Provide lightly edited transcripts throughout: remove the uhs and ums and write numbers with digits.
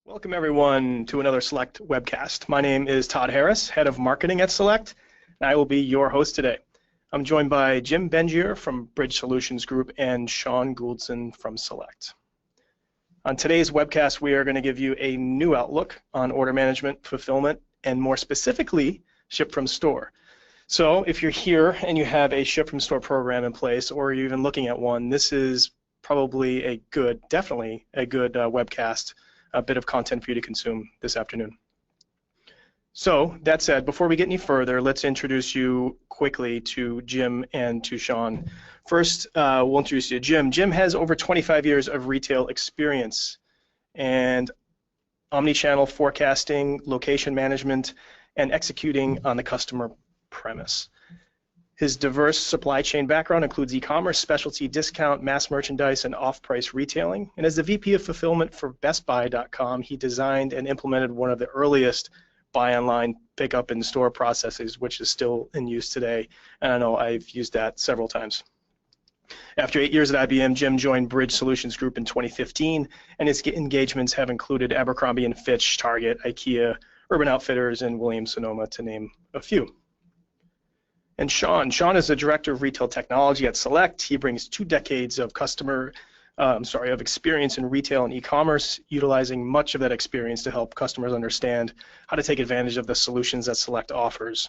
Welcome everyone to another Select webcast. My name is Todd Harris, Head of Marketing at Select, and I will be your host today. I'm joined by Jim Bengier from Bridge Solutions Group and Sean Gouldson from Select. On today's webcast, we are going to give you a new outlook on order management, fulfillment, and more specifically, ship from store. So if you're here and you have a ship from store program in place, or you're even looking at one, this is probably a good, definitely a good webcast, a bit of content for you to consume this afternoon. So that said, before we get any further, let's introduce you quickly to Jim and to Sean. First, we'll introduce you to Jim. Jim has over 25 years of retail experience and omni-channel forecasting, location management, and executing on the customer premise. His diverse supply chain background includes e-commerce, specialty discount, mass merchandise, and off-price retailing. And as the VP of Fulfillment for BestBuy.com, he designed and implemented one of the earliest buy online, pick up in store processes, which is still in use today. And I know I've used that several times. After 8 years at IBM, Jim joined Bridge Solutions Group in 2015, and his engagements have included Abercrombie & Fitch, Target, IKEA, Urban Outfitters, and Williams-Sonoma, to name a few. And Sean is the Director of Retail Technology at Select. He brings 2 decades of experience in retail and e-commerce, utilizing much of that experience to help customers understand how to take advantage of the solutions that Select offers.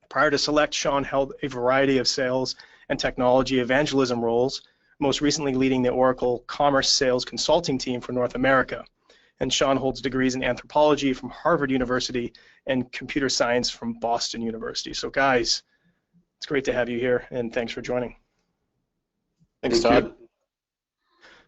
Prior to Select, Sean held a variety of sales and technology evangelism roles, most recently leading the Oracle Commerce Sales Consulting team for North America. And Sean holds degrees in anthropology from Harvard University and computer science from Boston University. So guys, it's great to have you here, and thanks for joining. Thanks, Todd.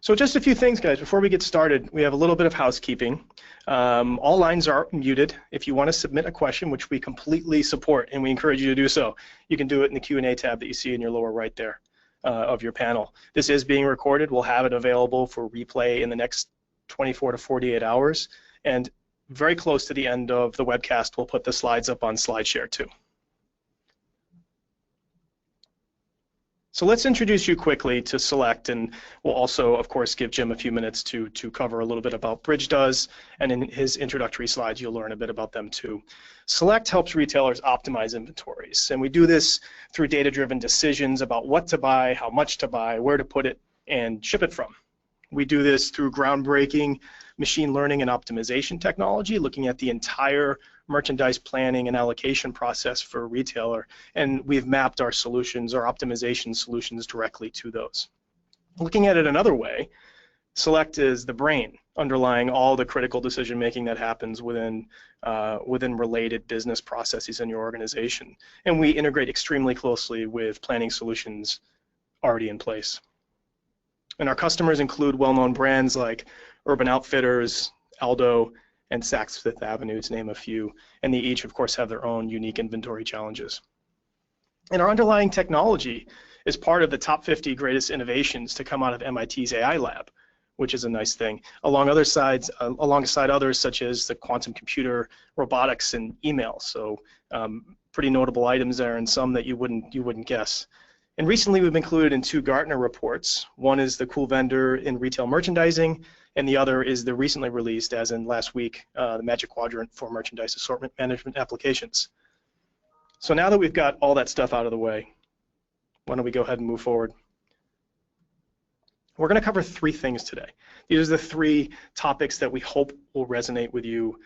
So just a few things, guys. Before we get started, we have a little bit of housekeeping. All lines are muted. If you want to submit a question, which we completely support, and we encourage you to do so, you can do it in the Q&A tab that you see in your lower right there of your panel. This is being recorded. We'll have it available for replay in the next 24 to 48 hours. And very close to the end of the webcast, we'll put the slides up on SlideShare too. So let's introduce you quickly to Select, and we'll also, of course, give Jim a few minutes to cover a little bit about Bridge does, and in his introductory slides, you'll learn a bit about them too. Select helps retailers optimize inventories, and we do this through data-driven decisions about what to buy, how much to buy, where to put it, and ship it from. We do this through groundbreaking machine learning and optimization technology, looking at the entire merchandise planning and allocation process for a retailer, and we've mapped our solutions, our optimization solutions, directly to those. Looking at it another way, Select is the brain underlying all the critical decision making that happens within related business processes in your organization, and we integrate extremely closely with planning solutions already in place. And our customers include well-known brands like Urban Outfitters, Aldo, and Saks Fifth Avenue, to name a few, and they each, of course, have their own unique inventory challenges. And our underlying technology is part of the top 50 greatest innovations to come out of MIT's AI lab, which is a nice thing, alongside others such as the quantum computer, robotics, and email. So pretty notable items there, and some that you wouldn't guess. And recently we've been included in 2 Gartner reports. One is the Cool Vendor in Retail Merchandising, and the other is the recently released, as in last week, the Magic Quadrant for Merchandise Assortment Management Applications. So now that we've got all that stuff out of the way, why don't we go ahead and move forward? We're going to cover 3 things today. These are the 3 topics that we hope will resonate with you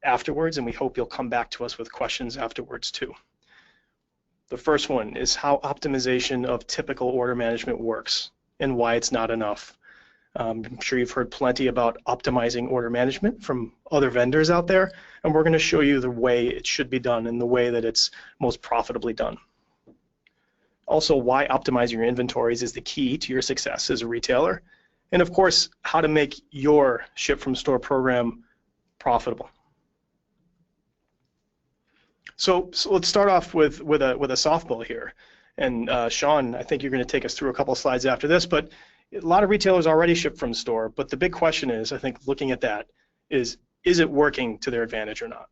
afterwards, and we hope you'll come back to us with questions afterwards too. The first one is how optimization of typical order management works and why it's not enough. I'm sure you've heard plenty about optimizing order management from other vendors out there, and we're going to show you the way it should be done and the way that it's most profitably done. Also, why optimizing your inventories is the key to your success as a retailer, and of course, how to make your ship from store program profitable. So let's start off with a softball here, and Sean, I think you're going to take us through a couple of slides after this, but a lot of retailers already ship from store, but the big question is, I think, looking at that, is it working to their advantage or not?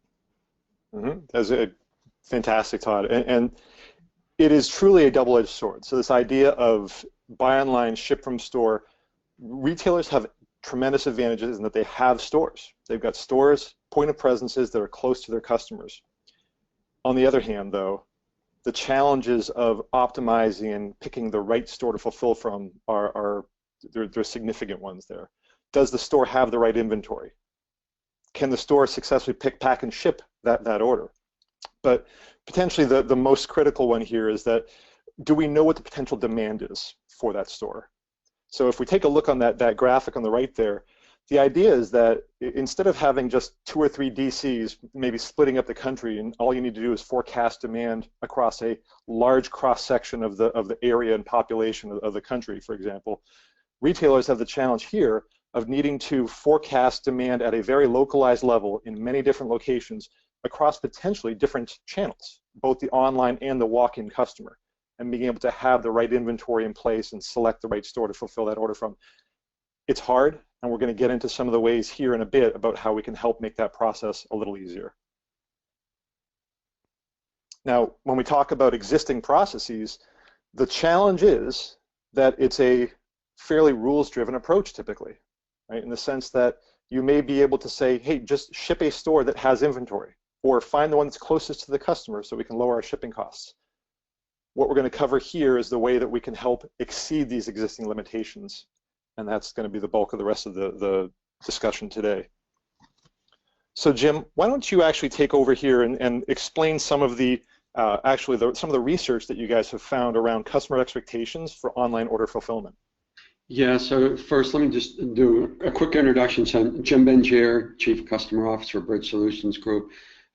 That's a fantastic, Todd, and it is truly a double-edged sword. So this idea of buy online, ship from store, retailers have tremendous advantages in that they have stores. They've got stores, point of presences that are close to their customers. On the other hand, though, the challenges of optimizing and picking the right store to fulfill from are significant ones there. Does the store have the right inventory? Can the store successfully pick, pack, and ship that order? But potentially the most critical one here is that, do we know what the potential demand is for that store? So if we take a look on that graphic on the right there, the idea is that instead of having just 2 or 3 DCs, maybe splitting up the country, and all you need to do is forecast demand across a large cross-section of the area and population of the country, for example, retailers have the challenge here of needing to forecast demand at a very localized level in many different locations across potentially different channels, both the online and the walk-in customer, and being able to have the right inventory in place and select the right store to fulfill that order from. It's hard, and we're going to get into some of the ways here in a bit about how we can help make that process a little easier. Now, when we talk about existing processes, the challenge is that it's a fairly rules-driven approach typically, right? In the sense that you may be able to say, hey, just ship a store that has inventory, or find the one that's closest to the customer so we can lower our shipping costs. What we're going to cover here is the way that we can help exceed these existing limitations, and that's going to be the bulk of the rest of the discussion today. So Jim, why don't you actually take over here and explain some of the some of the research that you guys have found around customer expectations for online order fulfillment. Yeah, so first let me just do a quick introduction. So I'm Jim Bengier, Chief Customer Officer, Bridge Solutions Group.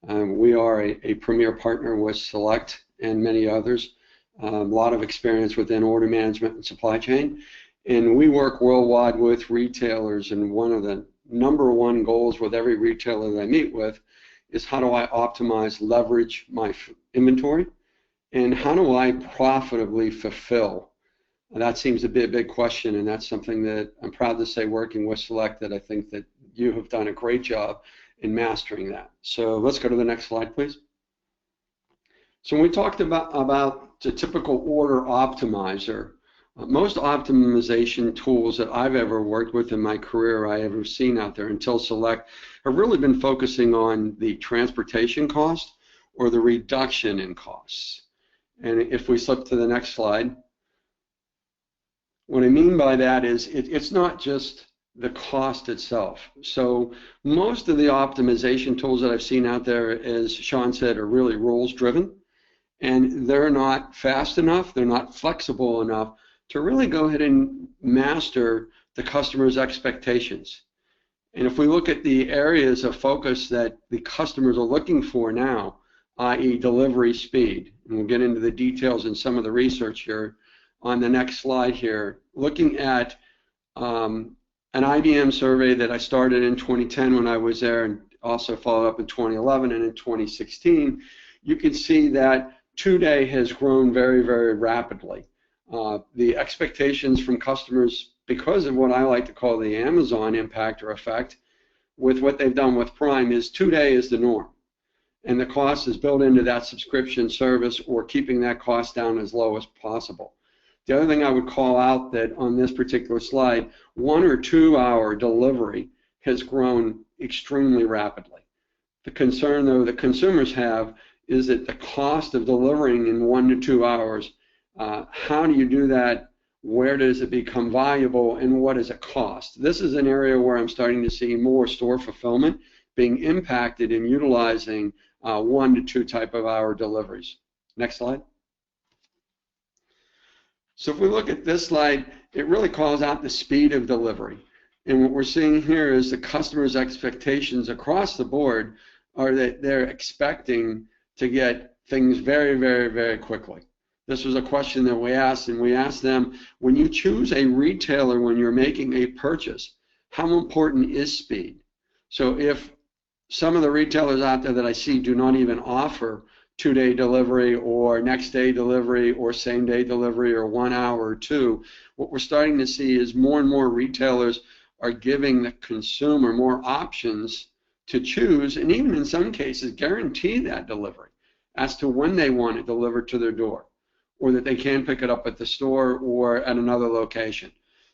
We are a premier partner with Select and many others. A lot of experience within order management and supply chain. And we work worldwide with retailers, and one of the #1 goals with every retailer that I meet with is, how do I optimize, leverage my inventory, and how do I profitably fulfill? And that seems to be a big question, and that's something that I'm proud to say, working with Select, that I think that you have done a great job in mastering that. So let's go to the next slide, please. So when we talked about the typical order optimizer, most optimization tools that I've ever worked with in my career, I ever seen out there until Select, have really been focusing on the transportation cost or the reduction in costs. And if we slip to the next slide, what I mean by that is it's not just the cost itself. So most of the optimization tools that I've seen out there, as Sean said, are really rules driven, and they're not fast enough, they're not flexible enough to really go ahead and master the customer's expectations. And if we look at the areas of focus that the customers are looking for now, i.e. delivery speed, and we'll get into the details in some of the research here on the next slide here, looking at an IBM survey that I started in 2010 when I was there, and also followed up in 2011 and in 2016, you can see that 2-day has grown very, very rapidly. The expectations from customers, because of what I like to call the Amazon impact or effect, with what they've done with Prime, is 2-day is the norm. And the cost is built into that subscription service, or keeping that cost down as low as possible. The other thing I would call out, that on this particular slide, 1 or 2 hour delivery has grown extremely rapidly. The concern, though, that consumers have is that the cost of delivering in 1 to 2 hours, how do you do that? Where does it become valuable, and what does it cost? This is an area where I'm starting to see more store fulfillment being impacted in utilizing 1 to 2 type of hour deliveries. Next slide. So if we look at this slide, it really calls out the speed of delivery. And what we're seeing here is the customer's expectations across the board are that they're expecting to get things very, very, very quickly. This was a question that we asked, and we asked them, when you choose a retailer, when you're making a purchase, how important is speed? So if some of the retailers out there that I see do not even offer 2-day delivery or next day delivery or same day delivery or 1 hour or 2, what we're starting to see is more and more retailers are giving the consumer more options to choose, and even in some cases guarantee that delivery as to when they want it delivered to their door, or that they can pick it up at the store or at another location.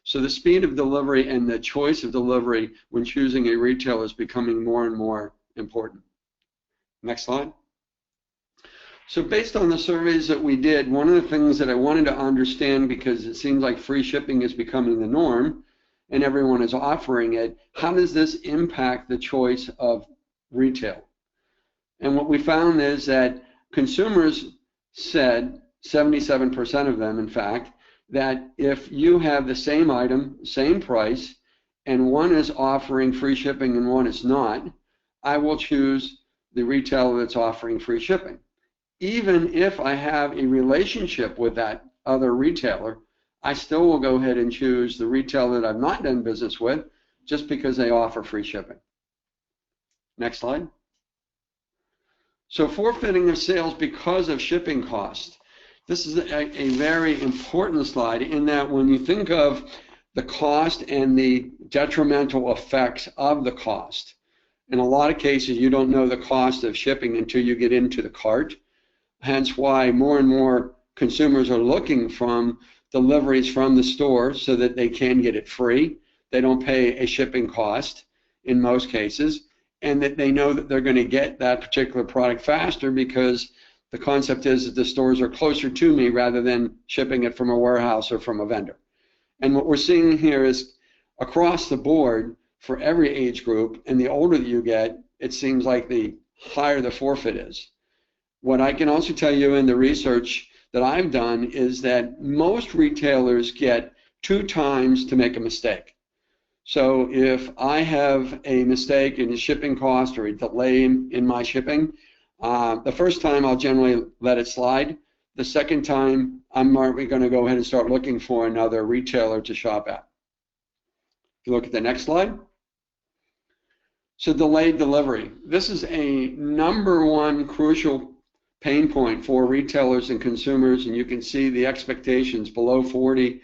So the speed of delivery and the choice of delivery when choosing a retailer is becoming more and more important. Next slide. So based on the surveys that we did, one of the things that I wanted to understand, because it seems like free shipping is becoming the norm and everyone is offering it, how does this impact the choice of retail? And what we found is that consumers said, 77% of them in fact, that if you have the same item, same price, and one is offering free shipping and one is not, I will choose the retailer that's offering free shipping. Even if I have a relationship with that other retailer, I still will go ahead and choose the retailer that I've not done business with just because they offer free shipping. Next slide. So forfeiting of sales because of shipping cost. This is a very important slide in that when you think of the cost and the detrimental effects of the cost, in a lot of cases you don't know the cost of shipping until you get into the cart. Hence why more and more consumers are looking from deliveries from the store so that they can get it free. They don't pay a shipping cost in most cases, and that they know that they're going to get that particular product faster because the concept is that the stores are closer to me rather than shipping it from a warehouse or from a vendor. And what we're seeing here is across the board for every age group, and the older that you get, it seems like the higher the forfeit is. What I can also tell you in the research that I've done is that most retailers get 2 times to make a mistake. So if I have a mistake in the shipping cost or a delay in my shipping, the first time I'll generally let it slide. The second time, I'm going to go ahead and start looking for another retailer to shop at. If you look at the next slide. So delayed delivery. This is a #1 crucial pain point for retailers and consumers, and you can see the expectations below 40,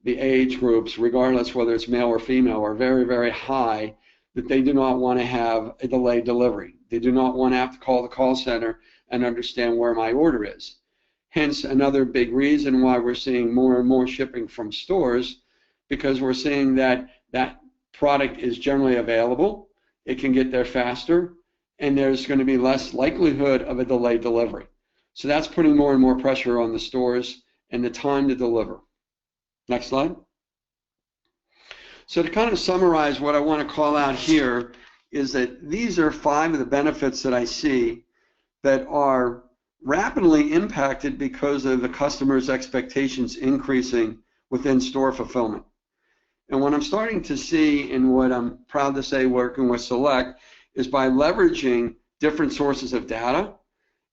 the age groups, regardless whether it's male or female, are very, very high, that they do not want to have a delayed delivery. They do not want to have to call the call center and understand where my order is. Hence, another big reason why we're seeing more and more shipping from stores, because we're seeing that that product is generally available, it can get there faster, and there's going to be less likelihood of a delayed delivery. So that's putting more and more pressure on the stores and the time to deliver. Next slide. So to kind of summarize, what I want to call out here is that these are 5 of the benefits that I see that are rapidly impacted because of the customer's expectations increasing within store fulfillment. And what I'm starting to see, and what I'm proud to say working with Select, is by leveraging different sources of data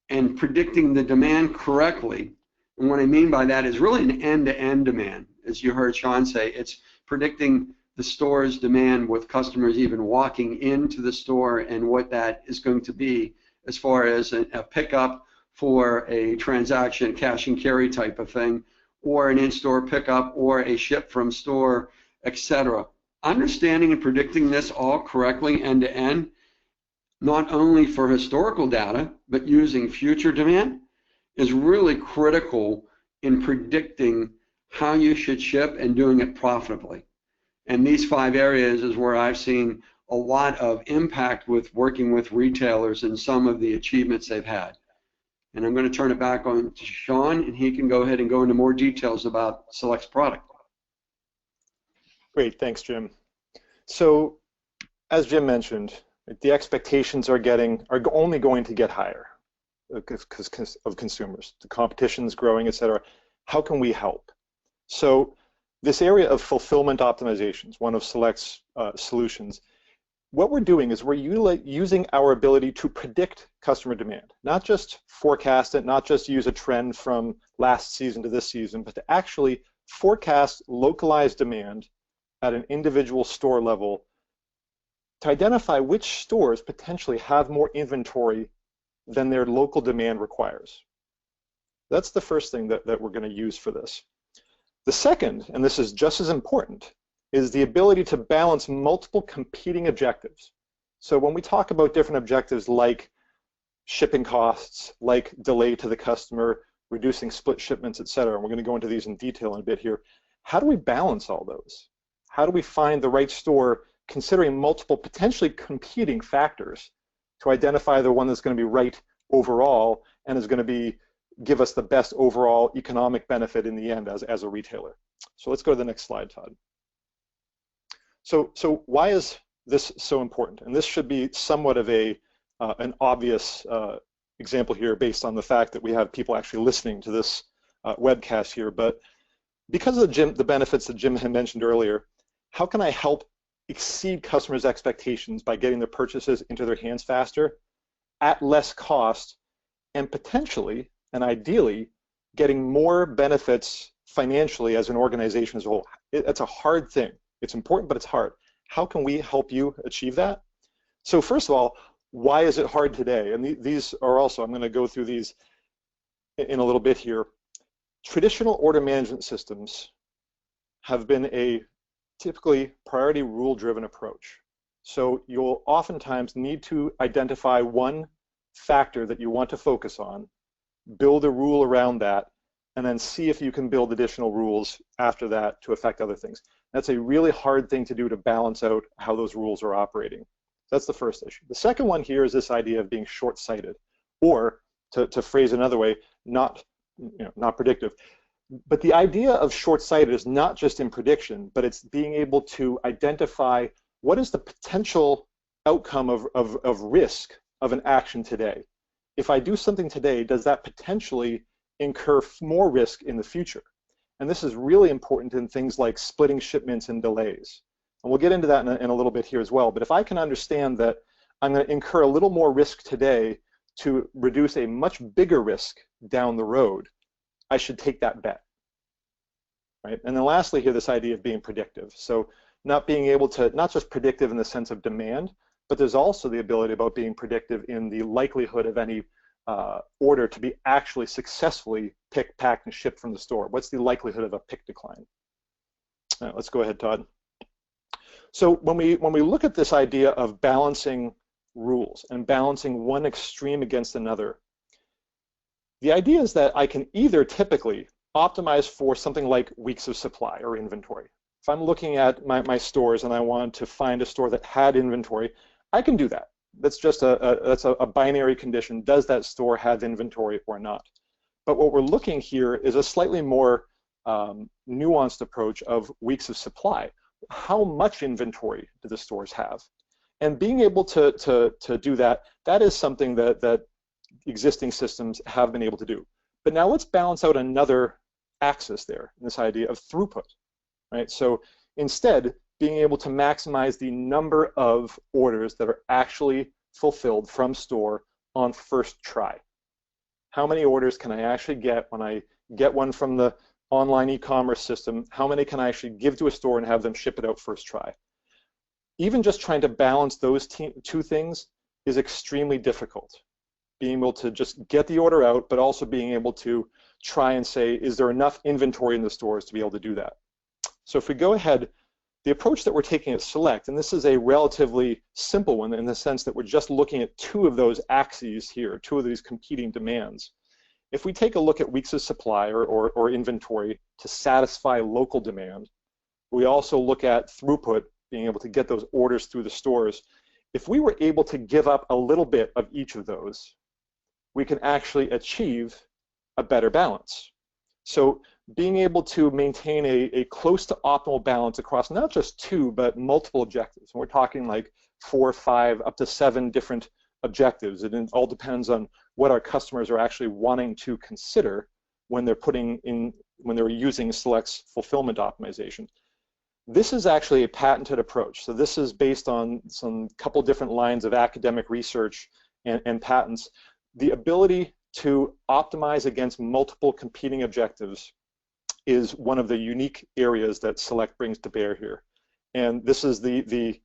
and predicting the demand correctly. And what I mean by that is really an end-to-end demand. As you heard Sean say, it's predicting the store's demand with customers even walking into the store and what that is going to be as far as a pickup for a transaction, cash and carry type of thing, or an in-store pickup, or a ship from store, etc. Understanding and predicting this all correctly end-to-end, not only for historical data, but using future demand, is really critical in predicting how you should ship and doing it profitably. And these 5 areas is where I've seen a lot of impact with working with retailers and some of the achievements they've had. And I'm going to turn it back on to Sean, and he can go ahead and go into more details about Select's product. Great, thanks, Jim. So, as Jim mentioned, the expectations are only going to get higher because of consumers. The competition's growing, et cetera. How can we help? So, this area of fulfillment optimizations, one of Select's solutions, what we're doing is we're using our ability to predict customer demand, not just forecast it, not just use a trend from last season to this season, but to actually forecast localized demand at an individual store level to identify which stores potentially have more inventory than their local demand requires. That's the first thing that we're going to use for this. The second, and this is just as important, is the ability to balance multiple competing objectives. So when we talk about different objectives like shipping costs, like delay to the customer, reducing split shipments, et cetera, and we're going to go into these in detail in a bit here, how do we balance all those? How do we find the right store considering multiple potentially competing factors to identify the one that's going to be right overall and is going to give us the best overall economic benefit in the end as a retailer? So let's go to the next slide, Todd. So why is this so important? And this should be somewhat of an obvious example here based on the fact that we have people actually listening to this webcast here. But because of the benefits that Jim had mentioned earlier, how can I help exceed customers' expectations by getting their purchases into their hands faster at less cost and potentially and ideally getting more benefits financially as an organization as a whole? It's a hard thing. It's important, but it's hard. How can we help you achieve that? So first of all, why is it hard today? And these are also, I'm going to go through these in a little bit here. Traditional order management systems have been a typically priority rule-driven approach. So you'll oftentimes need to identify one factor that you want to focus on, build a rule around that, and then see if you can build additional rules after that to affect other things. That's a really hard thing to do to balance out how those rules are operating. That's the first issue. The second one here is this idea of being short-sighted, or to phrase another way, not predictive. But the idea of short-sighted is not just in prediction, but it's being able to identify what is the potential outcome of risk of an action today. If I do something today, does that potentially incur more risk in the future? And this is really important in things like splitting shipments and delays. And we'll get into that in a little bit here as well. But if I can understand that I'm going to incur a little more risk today to reduce a much bigger risk down the road, I should take that bet, right? And then lastly here, this idea of being predictive. So not being able to, not just predictive in the sense of demand, but there's also the ability about being predictive in the likelihood of any order to be actually successfully picked, packed, and shipped from the store. What's the likelihood of a pick decline? Let's go ahead, Todd. So when we look at this idea of balancing rules and balancing one extreme against another, the idea is that I can either typically optimize for something like weeks of supply or inventory. If I'm looking at my stores and I want to find a store that had inventory, I can do that. That's just a binary condition. Does that store have inventory or not? But what we're looking here is a slightly more nuanced approach of weeks of supply. How much inventory do the stores have? And being able to do that, that is something that existing systems have been able to do. But now let's balance out another axis there, this idea of throughput, right? So instead, being able to maximize the number of orders that are actually fulfilled from store on first try. How many orders can I actually get when I get one from the online e-commerce system? How many can I actually give to a store and have them ship it out first try? Even just trying to balance those two things is extremely difficult. Being able to just get the order out, but also being able to try and say, is there enough inventory in the stores to be able to do that? So if we go ahead, the approach that we're taking at Select, and this is a relatively simple one in the sense that we're just looking at two of those axes here, two of these competing demands. If we take a look at weeks of supply or inventory to satisfy local demand, we also look at throughput, being able to get those orders through the stores. If we were able to give up a little bit of each of those, we can actually achieve a better balance. So being able to maintain a close to optimal balance across not just two, but multiple objectives. And we're talking like 4, 5, up to 7 different objectives. It all depends on what our customers are actually wanting to consider when they're when they're using Select's fulfillment optimization. This is actually a patented approach. So this is based on some couple different lines of academic research and patents. The ability to optimize against multiple competing objectives is one of the unique areas that Select brings to bear here. And this is the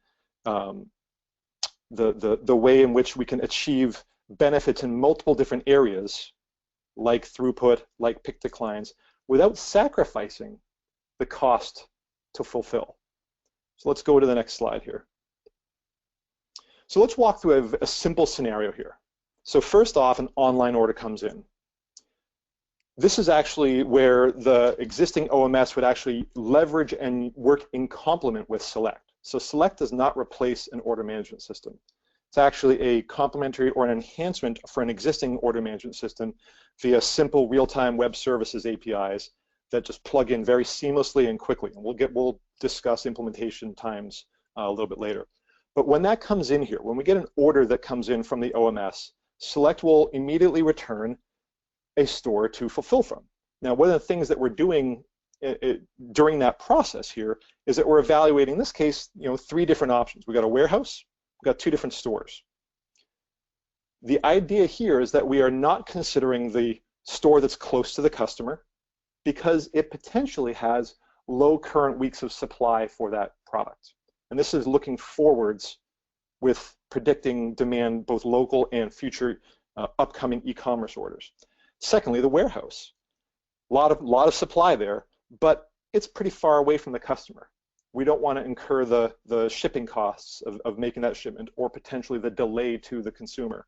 way in which we can achieve benefits in multiple different areas, like throughput, like pick declines, without sacrificing the cost to fulfill. So let's go to the next slide here. So let's walk through a simple scenario here. So first off, an online order comes in. This is actually where the existing OMS would actually leverage and work in complement with Select. So Select does not replace an order management system. It's actually a complementary or an enhancement for an existing order management system via simple real-time web services APIs that just plug in very seamlessly and quickly. And we'll discuss implementation times a little bit later. But when that comes in here, when we get an order that comes in from the OMS, Select will immediately return a store to fulfill from. Now, one of the things that we're doing during that process here is that we're evaluating, in this case, 3 different options. We've got a warehouse, we've got 2 different stores. The idea here is that we are not considering the store that's close to the customer because it potentially has low current weeks of supply for that product. And this is looking forwards with predicting demand, both local and future upcoming e-commerce orders. Secondly, the warehouse. A lot of supply there, but it's pretty far away from the customer. We don't want to incur the shipping costs of making that shipment or potentially the delay to the consumer.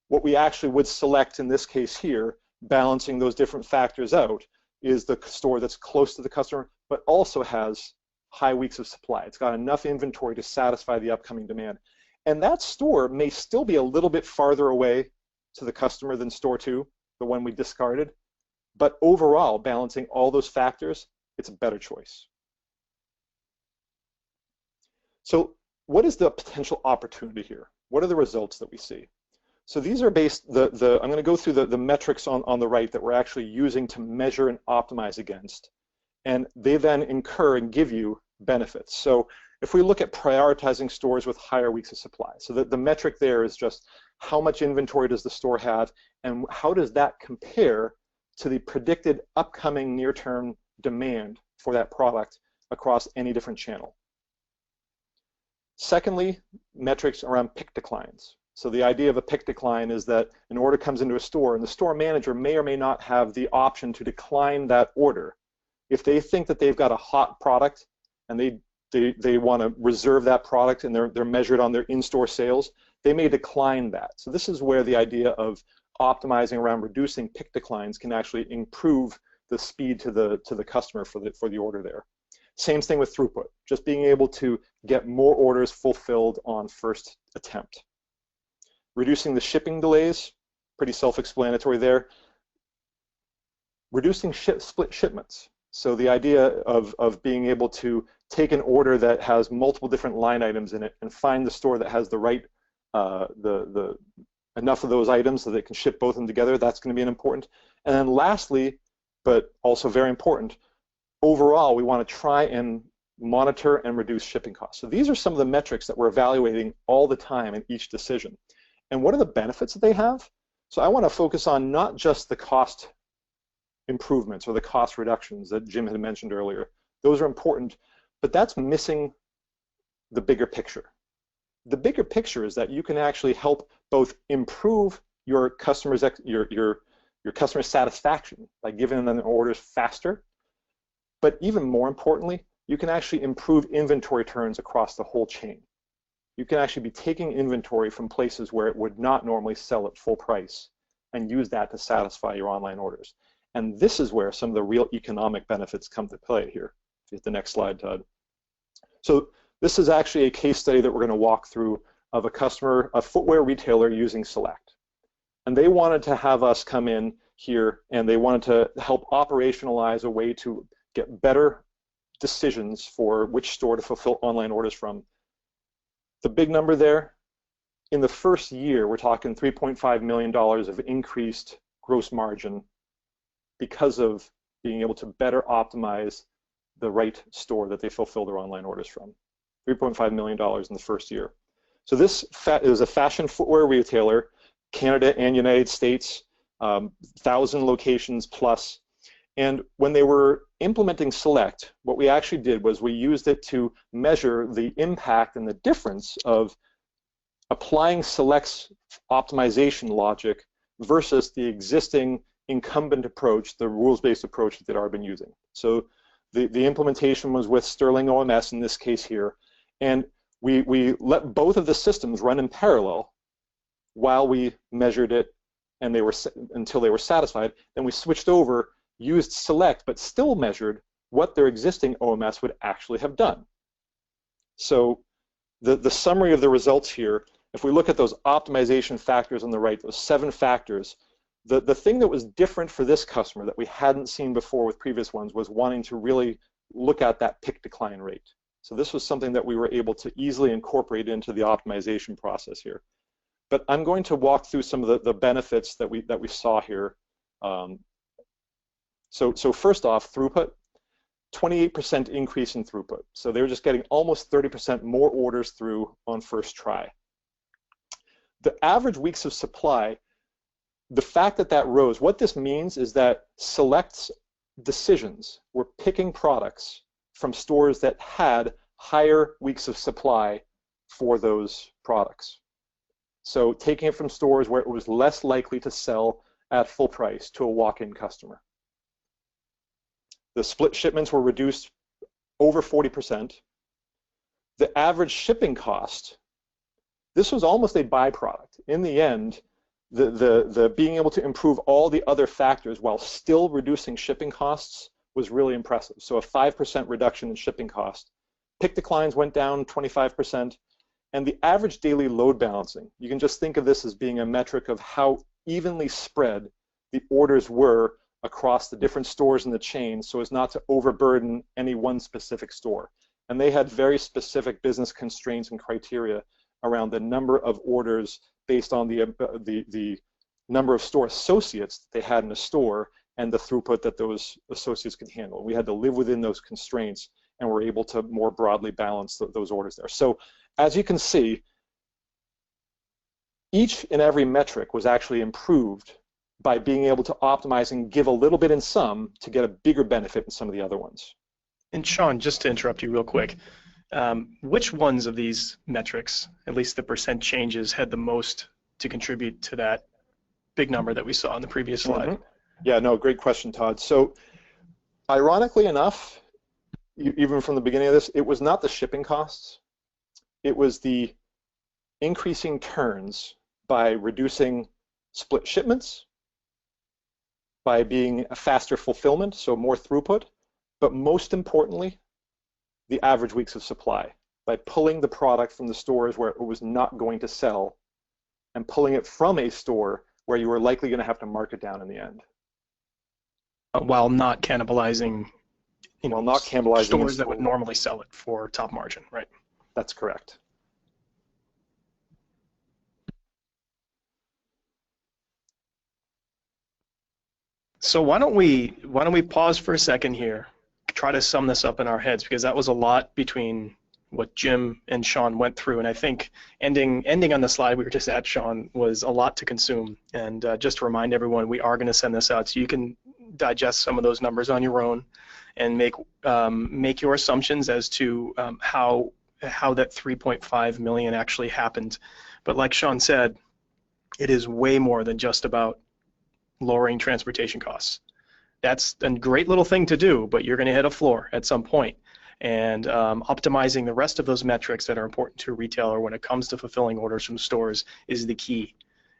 What we actually would select in this case here, balancing those different factors out, is the store that's close to the customer, but also has high weeks of supply. It's got enough inventory to satisfy the upcoming demand. And that store may still be a little bit farther away to the customer than store 2, the one we discarded, but overall, balancing all those factors, it's a better choice. So what is the potential opportunity here? What are the results that we see? So these are based, I'm going to go through the metrics on the right that we're actually using to measure and optimize against, and they then incur and give you benefits. So if we look at prioritizing stores with higher weeks of supply, so the metric there is just how much inventory does the store have, and how does that compare to the predicted upcoming near-term demand for that product across any different channel. Secondly, metrics around pick declines. So the idea of a pick decline is that an order comes into a store and the store manager may or may not have the option to decline that order. If they think that they've got a hot product and they want to reserve that product and they're measured on their in-store sales, they may decline that. So this is where the idea of optimizing around reducing pick declines can actually improve the speed to the customer for the order there. Same thing with throughput, just being able to get more orders fulfilled on first attempt. Reducing the shipping delays, pretty self-explanatory there. Reducing split shipments. So the idea of being able to take an order that has multiple different line items in it and find the store that has the right enough of those items so they can ship both of them together, that's going to be an important. And then lastly, but also very important, overall we want to try and monitor and reduce shipping costs. So these are some of the metrics that we're evaluating all the time in each decision. And what are the benefits that they have? So I want to focus on not just the cost improvements or the cost reductions that Jim had mentioned earlier. Those are important, but that's missing the bigger picture. The bigger picture is that you can actually help both improve your customers' your customer satisfaction by giving them orders faster, but even more importantly, you can actually improve inventory turns across the whole chain. You can actually be taking inventory from places where it would not normally sell at full price and use that to satisfy your online orders. And this is where some of the real economic benefits come to play here. Hit the next slide, Todd. So this is actually a case study that we're going to walk through of a customer, a footwear retailer using Select. And they wanted to have us come in here and they wanted to help operationalize a way to get better decisions for which store to fulfill online orders from. The big number there, in the first year, we're talking $3.5 million of increased gross margin because of being able to better optimize the right store that they fulfill their online orders from. $3.5 million in the first year. So this is a fashion footwear retailer, Canada and United States, 1,000 locations plus. And when they were implementing Select, what we actually did was we used it to measure the impact and the difference of applying Select's optimization logic versus the existing incumbent approach, the rules-based approach that they'd already been using. So the implementation was with Sterling OMS in this case here, and we let both of the systems run in parallel while we measured it and until they were satisfied. Then we switched over, used select, but still measured what their existing OMS would actually have done. So the summary of the results here, if we look at those optimization factors on the right, those 7 factors, the thing that was different for this customer that we hadn't seen before with previous ones was wanting to really look at that pick decline rate. So this was something that we were able to easily incorporate into the optimization process here. But I'm going to walk through some of the benefits that we saw here. So first off, throughput, 28% increase in throughput. So they were just getting almost 30% more orders through on first try. The average weeks of supply, the fact that that rose, what this means is that Select's decisions were picking products from stores that had higher weeks of supply for those products. So taking it from stores where it was less likely to sell at full price to a walk-in customer. The split shipments were reduced over 40%. The average shipping cost, this was almost a byproduct. In the end, the being able to improve all the other factors while still reducing shipping costs was really impressive. So a 5% reduction in shipping cost. Pick declines went down 25%, and the average daily load balancing, you can just think of this as being a metric of how evenly spread the orders were across the different stores in the chain so as not to overburden any one specific store. And they had very specific business constraints and criteria around the number of orders based on the number of store associates that they had in a store and the throughput that those associates could handle. We had to live within those constraints and were able to more broadly balance those orders there. So as you can see, each and every metric was actually improved by being able to optimize and give a little bit in some to get a bigger benefit in some of the other ones. And Sean, just to interrupt you real quick, which ones of these metrics, at least the percent changes, had the most to contribute to that big number that we saw on the previous slide? Mm-hmm. Yeah, no, great question, Todd. So ironically enough, even from the beginning of this, it was not the shipping costs. It was the increasing turns by reducing split shipments, by being a faster fulfillment, so more throughput, but most importantly, the average weeks of supply, by pulling the product from the stores where it was not going to sell and pulling it from a store where you were likely going to have to mark it down in the end. While not cannibalizing, stores that would normally sell it for top margin, right? That's correct. So why don't we pause for a second here, try to sum this up in our heads, because that was a lot between what Jim and Sean went through, and I think ending on the slide we were just at, Sean, was a lot to consume. And just to remind everyone, we are going to send this out so you can digest some of those numbers on your own and make your assumptions as to how that 3.5 million actually happened. But like Sean said, it is way more than just about lowering transportation costs. That's a great little thing to do, but you're going to hit a floor at some point. And optimizing the rest of those metrics that are important to a retailer when it comes to fulfilling orders from stores is the key.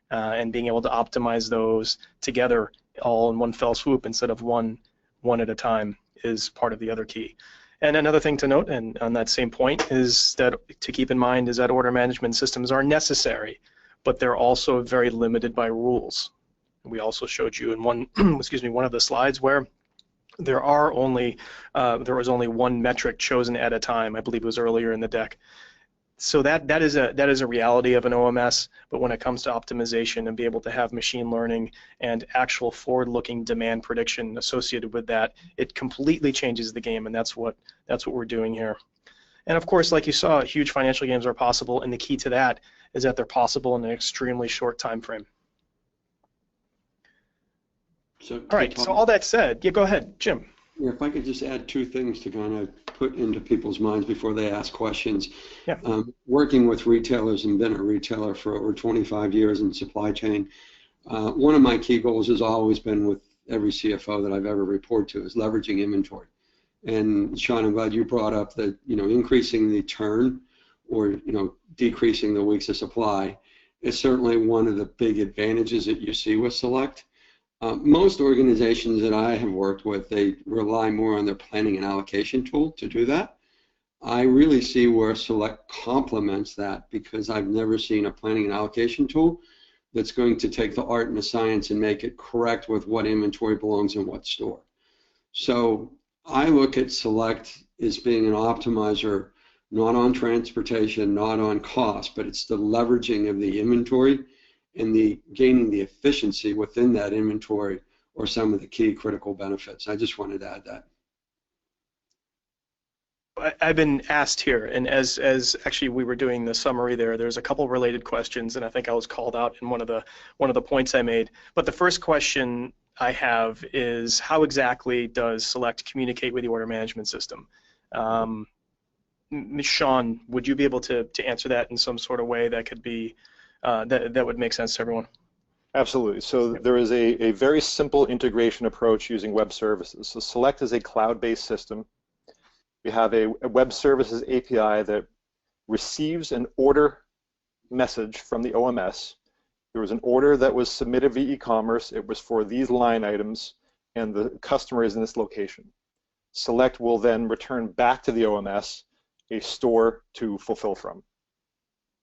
And being able to optimize those together all in one fell swoop instead of one at a time is part of the other key. And another thing to note, and on that same point, is that to keep in mind is that order management systems are necessary, but they're also very limited by rules. We also showed you in one of the slides where there was only one metric chosen at a time. I believe it was earlier in the deck. So that is a reality of an OMS. But when it comes to optimization and be able to have machine learning and actual forward-looking demand prediction associated with that, it completely changes the game, and that's what we're doing here. And of course, like you saw, huge financial gains are possible, and the key to that is that they're possible in an extremely short time frame. So, all right, so all that said, yeah, go ahead, Jim. Yeah, if I could just add 2 things to kind of put into people's minds before they ask questions. Yeah. Working with retailers and been a retailer for over 25 years in supply chain, one of my key goals has always been with every CFO that I've ever reported to is leveraging inventory. And Sean, I'm glad you brought up that, increasing the turn or, decreasing the weeks of supply is certainly one of the big advantages that you see with Select. Most organizations that I have worked with, they rely more on their planning and allocation tool to do that. I really see where Select complements that, because I've never seen a planning and allocation tool that's going to take the art and the science and make it correct with what inventory belongs in what store. So I look at Select as being an optimizer, not on transportation, not on cost, but it's the leveraging of the inventory and the gaining the efficiency within that inventory or some of the key critical benefits. I just wanted to add that. I've been asked here, and as actually we were doing the summary there's a couple related questions, and I think I was called out in one of the points I made. But the first question I have is, how exactly does Select communicate with the order management system? Sean, would you be able to answer that in some sort of way that could be that would make sense to everyone? Absolutely. So there is a very simple integration approach using web services. So Select is a cloud-based system. We have a web services API that receives an order message from the OMS. There was an order that was submitted via e-commerce. It was for these line items, and the customer is in this location. Select will then return back to the OMS a store to fulfill from.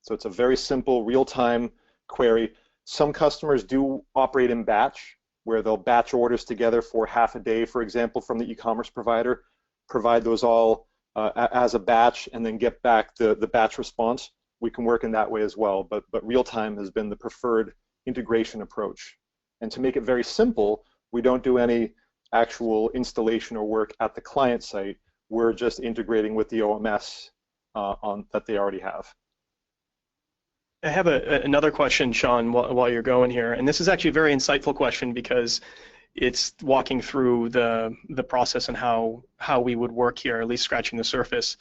So it's a very simple real-time query. Some customers do operate in batch, where they'll batch orders together for half a day, for example, from the e-commerce provider, provide those all as a batch, and then get back the batch response. We can work in that way as well, but real-time has been the preferred integration approach. And to make it very simple, we don't do any actual installation or work at the client site. We're just integrating with the OMS that they already have. I have another question, Sean, while you're going here, and this is actually a very insightful question because it's walking through the process and how we would work here, at least scratching the surface.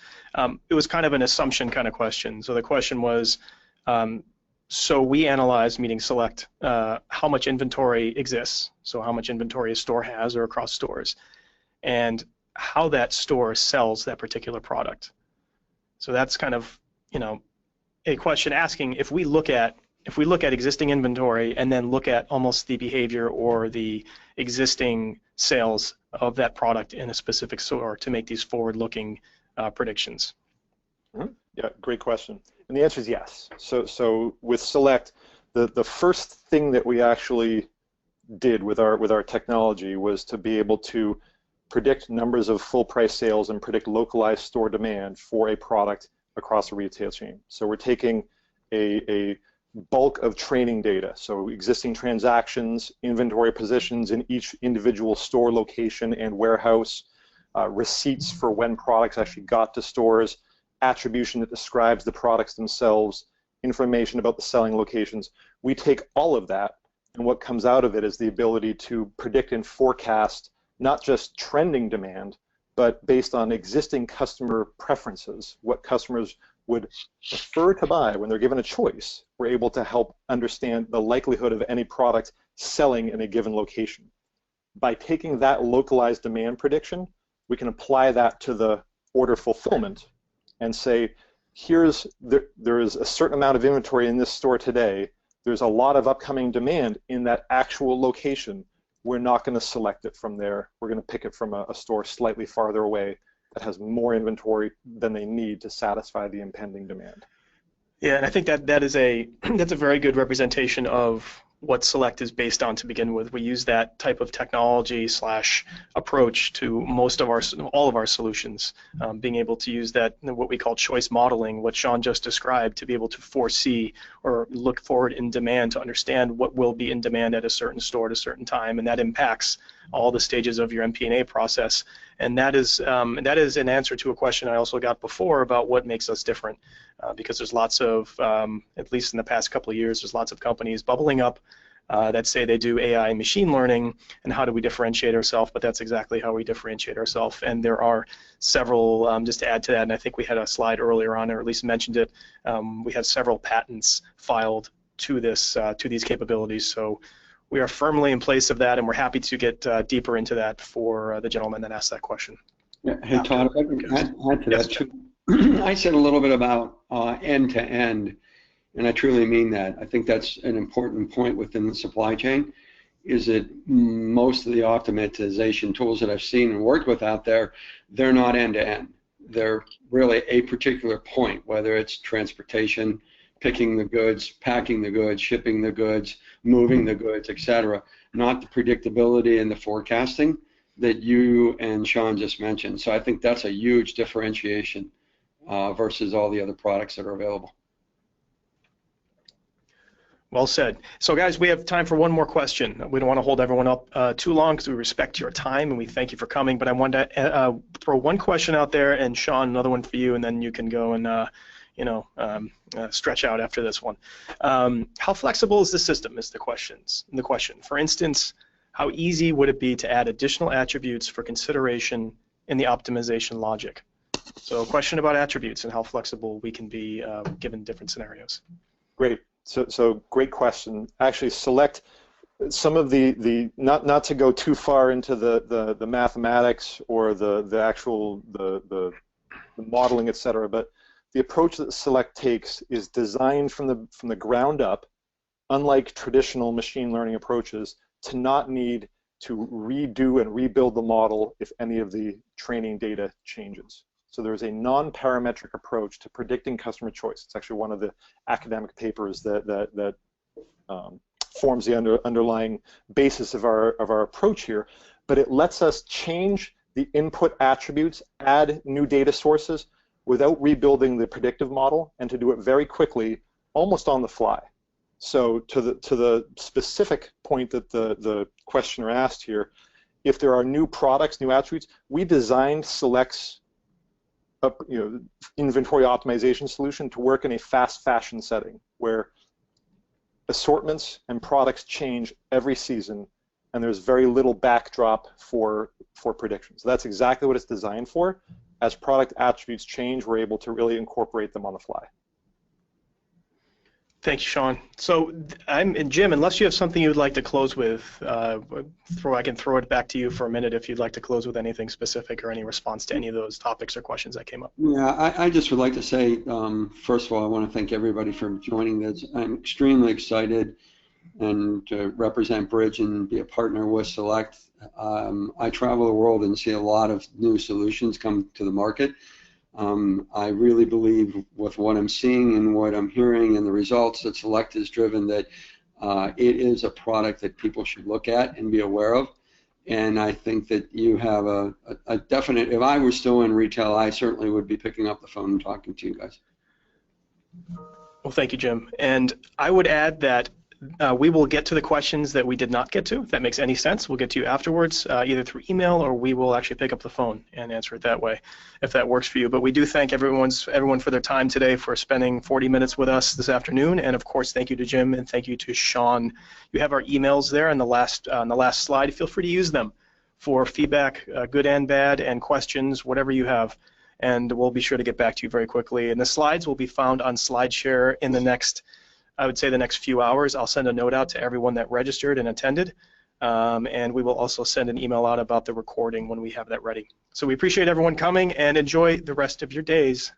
It was kind of an assumption kind of question. So the question was, so we analyze, meaning Select, how much inventory exists, so how much inventory a store has or across stores, and how that store sells that particular product. So that's kind of, a question asking if we look at existing inventory and then look at almost the behavior or the existing sales of that product in a specific store to make these forward-looking predictions. Mm-hmm. Yeah, great question. And the answer is yes. So with Select, the first thing that we actually did with our technology was to be able to predict numbers of full price sales and predict localized store demand for a product across a retail chain. So we're taking a bulk of training data, so existing transactions, inventory positions in each individual store location and warehouse, receipts for when products actually got to stores, attribution that describes the products themselves, information about the selling locations. We take all of that, and what comes out of it is the ability to predict and forecast not just trending demand, but based on existing customer preferences, what customers would prefer to buy when they're given a choice. We're able to help understand the likelihood of any product selling in a given location. By taking that localized demand prediction, we can apply that to the order fulfillment and say, there is a certain amount of inventory in this store today. There's a lot of upcoming demand in that actual location. We're not going to select it from there. We're going to pick it from a store slightly farther away that has more inventory than they need to satisfy the impending demand. Yeah, and I think that's a very good representation of what Select is based on to begin with. We use that type of technology / approach to all of our solutions, being able to use that, what we call choice modeling, what Sean just described, to be able to foresee or look forward in demand to understand what will be in demand at a certain store at a certain time, and that impacts all the stages of your MP&A process. And that is an answer to a question I also got before about what makes us different, because there's lots of, at least in the past couple of years, there's lots of companies bubbling up that say they do AI and machine learning, and how do we differentiate ourselves? But that's exactly how we differentiate ourselves. And there are several, just to add to that, and I think we had a slide earlier on, or at least mentioned it, we have several patents filed to these capabilities. So we are firmly in place of that, and we're happy to get deeper into that for the gentleman that asked that question. Yeah. Hey, Todd, if I can add to that too. I said a little bit about end-to-end, and I truly mean that. I think that's an important point within the supply chain, is that most of the optimization tools that I've seen and worked with out there, they're not end-to-end. They're really a particular point, whether it's transportation, picking the goods, packing the goods, shipping the goods, moving the goods, etc. Not the predictability and the forecasting that you and Sean just mentioned. So I think that's a huge differentiation versus all the other products that are available. Well said. So guys, we have time for one more question. We don't want to hold everyone up too long because we respect your time and we thank you for coming, but I wanted to throw one question out there, and Sean, another one for you, and then you can go and stretch out after this one. How flexible is the system is the question. For instance, how easy would it be to add additional attributes for consideration in the optimization logic? So a question about attributes and how flexible we can be given different scenarios. Great. So great question. Actually, select some of the not to go too far into the mathematics or the actual the modeling, etc. But the approach that Select takes is designed from the ground up, unlike traditional machine learning approaches, to not need to redo and rebuild the model if any of the training data changes. So there's a non-parametric approach to predicting customer choice. It's actually one of the academic papers that forms the underlying basis of our approach here. But it lets us change the input attributes, add new data sources without rebuilding the predictive model, and to do it very quickly, almost on the fly. So to the specific point that the questioner asked here, if there are new products, new attributes, we designed Select's inventory optimization solution to work in a fast fashion setting where assortments and products change every season, and there's very little backdrop for predictions. So that's exactly what it's designed for. As product attributes change, we're able to really incorporate them on the fly. Thank you, Sean. So, Jim, unless you have something you'd like to close with, I can throw it back to you for a minute if you'd like to close with anything specific or any response to any of those topics or questions that came up. Yeah, I just would like to say, first of all, I want to thank everybody for joining this. I'm extremely excited and to represent Bridge and be a partner with Select. I travel the world and see a lot of new solutions come to the market. I really believe with what I'm seeing and what I'm hearing and the results that Select has driven that it is a product that people should look at and be aware of. And I think that you have a definite, if I were still in retail, I certainly would be picking up the phone and talking to you guys. Well, thank you, Jim. And I would add that we will get to the questions that we did not get to, if that makes any sense. We'll get to you afterwards, either through email or we will actually pick up the phone and answer it that way, if that works for you. But we do thank everyone for their time today, for spending 40 minutes with us this afternoon. And of course, thank you to Jim and thank you to Sean. You have our emails there on the last slide. Feel free to use them for feedback, good and bad, and questions, whatever you have. And we'll be sure to get back to you very quickly. And the slides will be found on SlideShare in the next, I would say, the next few hours. I'll send a note out to everyone that registered and attended, and we will also send an email out about the recording when we have that ready. So we appreciate everyone coming, and enjoy the rest of your days.